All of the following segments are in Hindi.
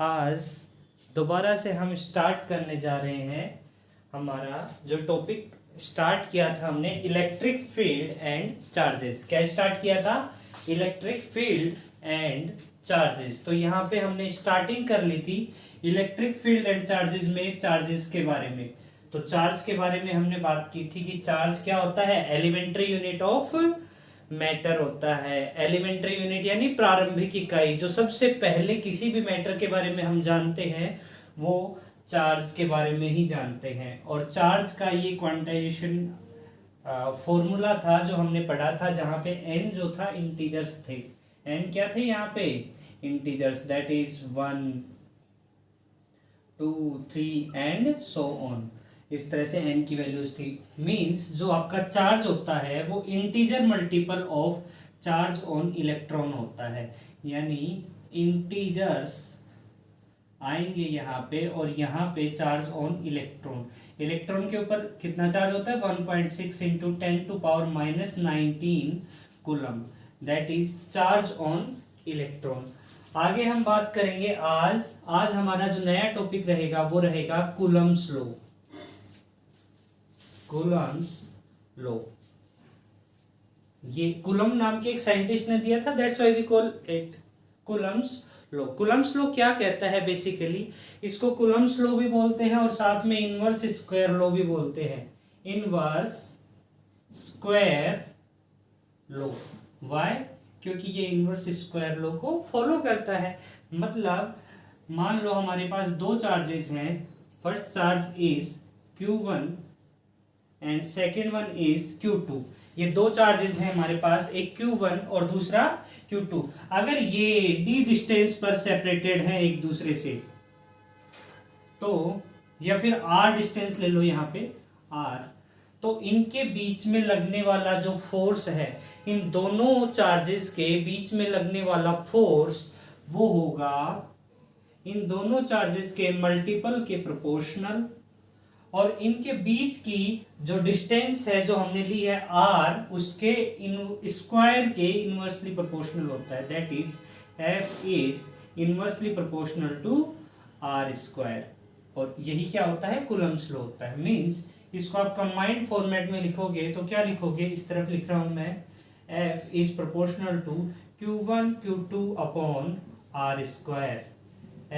आज दोबारा से हम स्टार्ट करने जा रहे हैं हमारा जो टॉपिक स्टार्ट किया था हमने इलेक्ट्रिक फील्ड एंड चार्जेस। क्या स्टार्ट किया था? Electric field and charges. तो यहाँ पे हमने स्टार्टिंग कर ली थी इलेक्ट्रिक फील्ड एंड चार्जेस में, चार्जेस के बारे में। तो चार्ज के बारे में हमने बात की थी कि चार्ज क्या होता है? एलिमेंट्री यूनिट ऑफ मैटर होता है। एलिमेंट्री यूनिट यानी प्रारंभिक इकाई। जो सबसे पहले किसी भी मैटर के बारे में हम जानते हैं वो चार्ज के बारे में ही जानते हैं। और चार्ज का ये क्वांटाइजेशन फॉर्मूला था जो हमने पढ़ा था, जहाँ पे n जो था इंटीजर्स थे। n क्या थे यहाँ पे? Integers, that is 1 2 3 and so on. इस तरह से n की वैल्यूज थी। मींस जो आपका चार्ज होता है वो integer multiple of charge on electron होता है। यानी इंटीजर्स आएंगे यहाँ पे और यहाँ पे चार्ज ऑन इलेक्ट्रॉन। इलेक्ट्रॉन के ऊपर कितना चार्ज होता है? 1.6 into 10⁻⁹ coulomb, that is charge on electron. आगे हम बात करेंगे आज हमारा जो नया टॉपिक रहेगा वो रहेगा कूलम्स लॉ। कूलम्स लॉ, ये कूलम नाम के एक साइंटिस्ट ने दिया था, that's why we call it Coulomb's law. Coulomb's law क्या कहता है? बेसिकली इसको कूलम्स लॉ भी बोलते हैं और साथ में इनवर्स स्क्वायर लॉ भी बोलते हैं। Inverse square law, why? क्योंकि ये इनवर्स स्क्वायर लॉ को फॉलो करता है। मतलब मान लो हमारे पास दो चार्जेस हैं, first charge is Q1 and second one is Q2। ये दो चार्जेस हैं हमारे पास, एक Q1 और दूसरा Q2। अगर ये d डिस्टेंस पर सेपरेटेड है एक दूसरे से, तो या फिर r डिस्टेंस ले लो यहाँ पे r, तो इनके बीच में लगने वाला जो फोर्स है, इन दोनों चार्जेस के बीच में लगने वाला फोर्स वो होगा इन दोनों चार्जेस के मल्टीपल के प्रोपोर्शनल, और इनके बीच की जो डिस्टेंस है जो हमने ली है r, उसके स्क्वायर के इनवर्सली प्रोपोर्शनल होता है। That is f is inversely proportional to r square. और यही क्या होता है? कूलम्स लॉ होता है। मींस इसको आप कंबाइंड फॉर्मेट में लिखोगे तो क्या लिखोगे? इस तरफ लिख रहा हूं मैं, f is proportional to Q1 Q2 upon r square.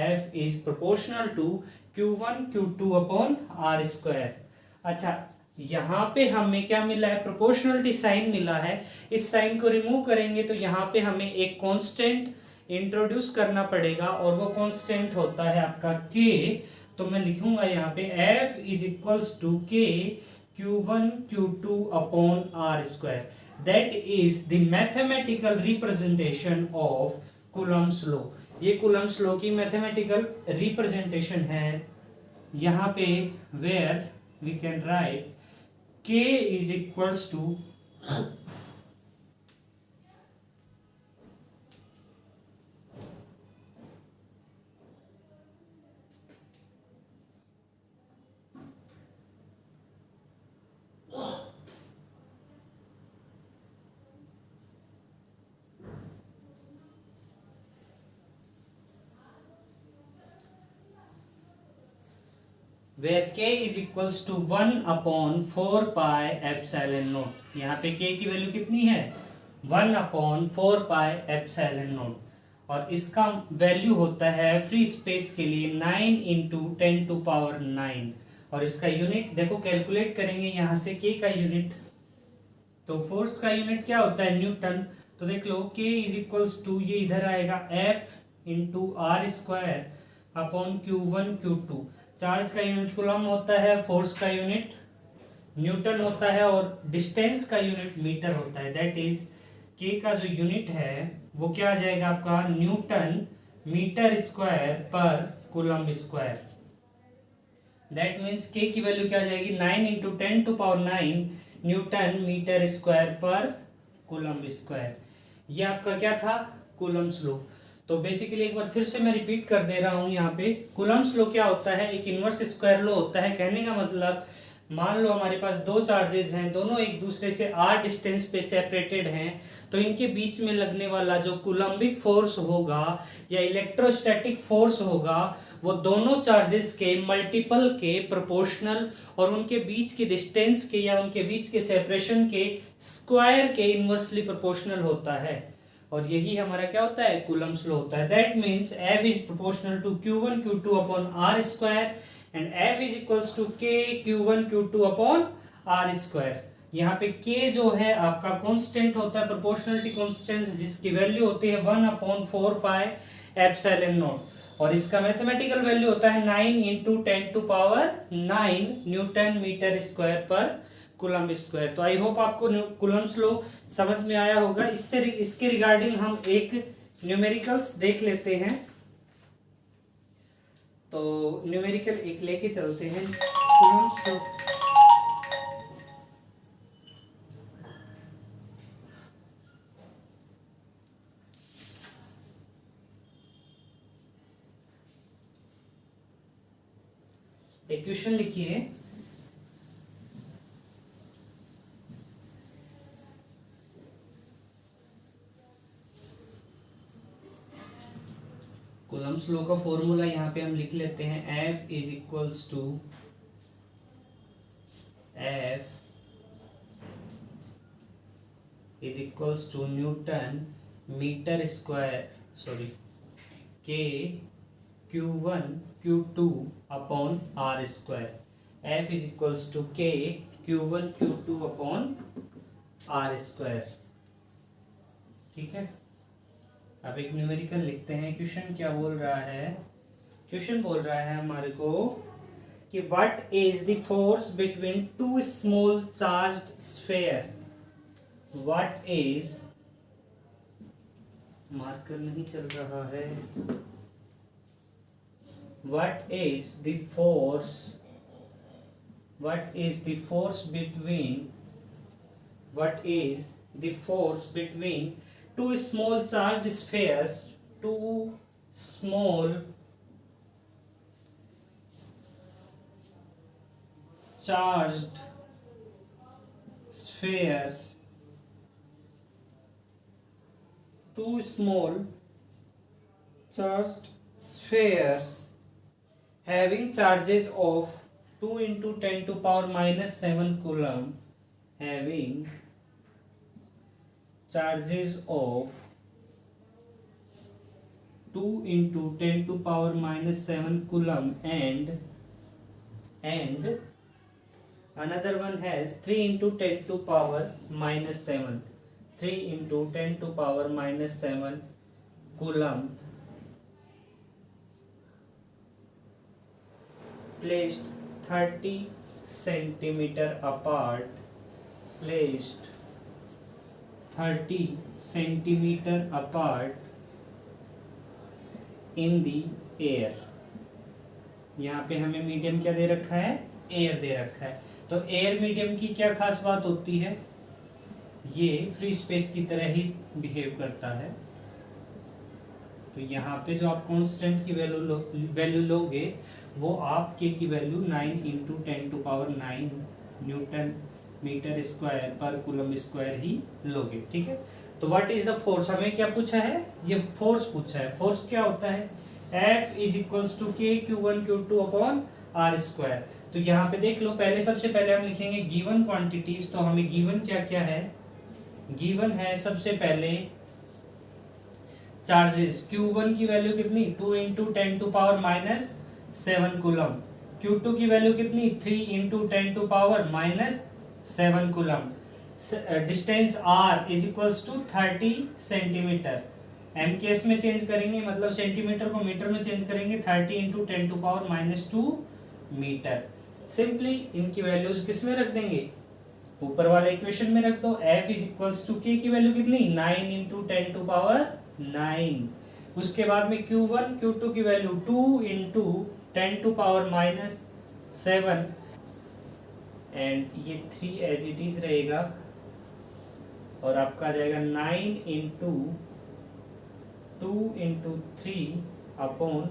f is proportional to Q1 Q2 upon r square. अच्छा, यहाँ पे हमें क्या मिला है? प्रोपोर्शनलिटी साइन मिला है। इस साइन को रिमूव करेंगे तो यहाँ पे हमें एक कांस्टेंट इंट्रोड्यूस करना पड़ेगा और वो कांस्टेंट होता है आपका k। तो मैं लिखूंगा यहाँ पे f is equals to k Q1 Q2 upon r square. That is the mathematical representation of Coulomb's law. ये कूलम्स लॉ की मैथमेटिकल रिप्रेजेंटेशन है यहाँ पे, where we can write k is equals to where k is equals to 1 upon 4 pi epsilon naught। यहाँ पे k की वैल्यू कितनी है? 1 upon 4 pi epsilon naught। और इसका वैल्यू होता है फ्री स्पेस के लिए 9 इंटू 10⁹। और इसका यूनिट देखो, कैलकुलेट करेंगे यहाँ से k का यूनिट, तो फोर्स का यूनिट क्या होता है? न्यूटन। तो देख लो k इज इक्वल्स टू, ये इधर आएगा f into r square upon Q1 Q2। Charge का यूनिट कूलम होता है, फोर्स का यूनिट न्यूटन होता है और डिस्टेंस का यूनिट मीटर होता है। दैट इज के का जो यूनिट है वो क्या आ जाएगा आपका? न्यूटन मीटर स्क्वायर पर कूलम स्क्वायर। दैट मीन्स के की वैल्यू क्या आ जाएगी? 9 इंटू 10⁹ न्यूटन मीटर स्क्वायर पर कूलम स्क्वायर। ये आपका क्या था? Coulomb's law. तो बेसिकली एक बार फिर से मैं रिपीट कर दे रहा हूं यहाँ पे, कूलम्स लॉ क्या होता है? एक इनवर्स स्क्वायर लॉ होता है। कहने का मतलब मान लो हमारे पास दो चार्जेस हैं, दोनों एक दूसरे से r डिस्टेंस पे सेपरेटेड हैं, तो इनके बीच में लगने वाला जो कूलम्बिक फोर्स होगा या इलेक्ट्रोस्टैटिक फोर्स होगा वो दोनों चार्जेस के मल्टीपल के प्रोपोर्शनल और उनके बीच के डिस्टेंस के या उनके बीच के सेपरेशन के स्क्वायर के इनवर्सली प्रोपोर्शनल होता है। और यही हमारा क्या होता है, कूलम्ब्स लॉ होता है। That means F is proportional to Q1 Q2 upon R square and F is equals to K Q1 Q2 upon R square. यहाँ पे K जो है आपका कांस्टेंट होता है, प्रोपोर्शनलिटी कांस्टेंट, जिसकी वैल्यू होती है 1/4 पाई एप्सिलॉन नॉट, और इसका मैथमेटिकल वैल्यू होता है 9 into 10⁹ newton metre square per coulomb square. तो आई होप आपको कूलम्ब्स लॉ समझ में आया होगा। इसके रिगार्डिंग हम एक न्यूमेरिकल्स देख लेते हैं। तो न्यूमेरिकल एक लेके चलते हैं, कूलम्ब्स लॉ। इक्वेशन लिखिए, कूलम्ब्स लॉ का फॉर्मूला यहाँ पे हम लिख लेते हैं, F is equals to newton metre square, sorry K Q1 Q2 upon R square. F is equals to K Q1 Q2 upon R square. ठीक है, अब एक न्यूमेरिकल लिखते हैं। क्वेश्चन क्या बोल रहा है, क्वेश्चन बोल रहा है हमारे को कि what is the force between two small charged sphere. What is, marker नहीं चल रहा है, what is the force between two small charged spheres, two small charged spheres having charges of 2 into 10⁻⁷ coulomb, having charges of 2 into 10⁻⁷ coulomb and another one has 3 into 10⁻⁷, 3 into 10⁻⁷ coulomb placed 30 centimeter apart, in the air। यहाँ पे हमें मीडियम क्या दे रखा है, एयर दे रखा है। तो एयर मीडियम की क्या खास बात होती है, ये फ्री स्पेस की तरह ही बिहेव करता है। तो यहाँ पे जो आप कांस्टेंट की वैल्यू लोगे वो आप के की value 9 into 10⁹ newton metre square per coulomb square ही लोगे। ठीक है, तो व्हाट इज द फोर्स, हमें क्या पूछा है, ये फोर्स पूछा है। फोर्स क्या होता है, F is equals to K Q1 Q2 upon R square. तो यहाँ पे देख लो, सबसे पहले हम लिखेंगे गिवन क्वांटिटीज। तो हमें गिवन क्या क्या है, गिवन है सबसे पहले चार्जेस। Q1 की वैल्यू कितनी, 2 इंटू 10⁻⁷ कूलम्ब। Q2 की वैल्यू कितनी, 3 into 10⁻⁷ coulomb. Distance R is equals to 30 centimetre. MKS में चेंज करेंगे, मतलब सेंटीमीटर को मीटर में चेंज करेंगे, 30 इंटू 10⁻⁻2 मीटर। सिंपली इनकी वैल्यूज किस में रख देंगे, ऊपर वाले इक्वेशन में रख दो। F is equals to K की वैल्यू कितनी, 9 इंटू 10⁻⁹। उसके बाद में Q1 Q2 की वैल्यू 2 इंटू 10⁻⁷, एंड ये 3 एज इट इज रहेगा, और आपका आ जाएगा 9 into 2 into 3 upon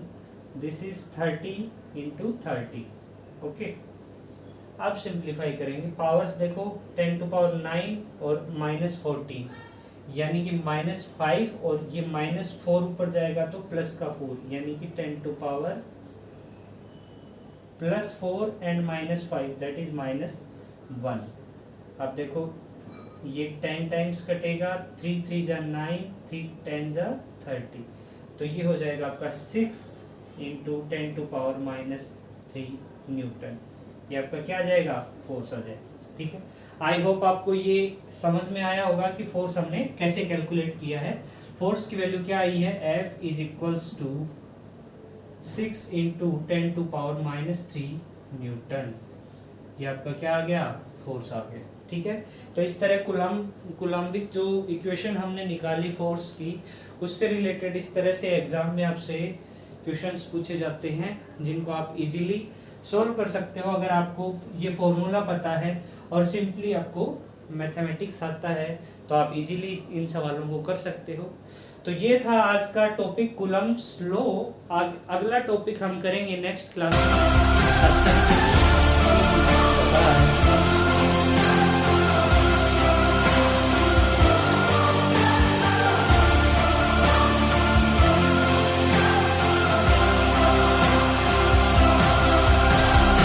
this is 30 into 30। Okay, अब सिंप्लीफाई करेंगे, पावर्स देखो 10 टू पावर 9 और -14, यानी कि -5 और ये -4 ऊपर जाएगा तो प्लस का 4, यानी कि 10 to power +4 and -5 that is -1। अब देखो ये 10 टाइम्स कटेगा, 3 3 जा 9, 3 10 जा 30, तो ये हो जाएगा आपका 6 इंटू 10 टू पावर -3 न्यूटन। ये आपका क्या आ जाएगा, फोर्स आ जाएगा। ठीक है, आई होप आपको ये समझ में आया होगा कि फोर्स हमने कैसे कैलकुलेट किया है। फोर्स की वैल्यू क्या आई है, F is equals to 6 into 10 to power -3 newton. ये आपका क्या आ गया, फोर्स आ गया। ठीक है, तो इस तरह कुलाम्बिक जो इक्वेशन हमने निकाली फोर्स की, उससे रिलेटेड इस तरह से एग्जाम में आपसे क्वेश्चंस पूछे जाते हैं, जिनको आप इजीली सोल्व कर सकते हो अगर आपको ये फॉर्मूला पता है और सिंपली आपको मैथमेटिक्स आता है, तो आप इजीली इन सवालों को कर सकते हो। तो ये था आज का टॉपिक कूलम्ब्स लॉ। अगला टॉपिक हम करेंगे नेक्स्ट क्लास में।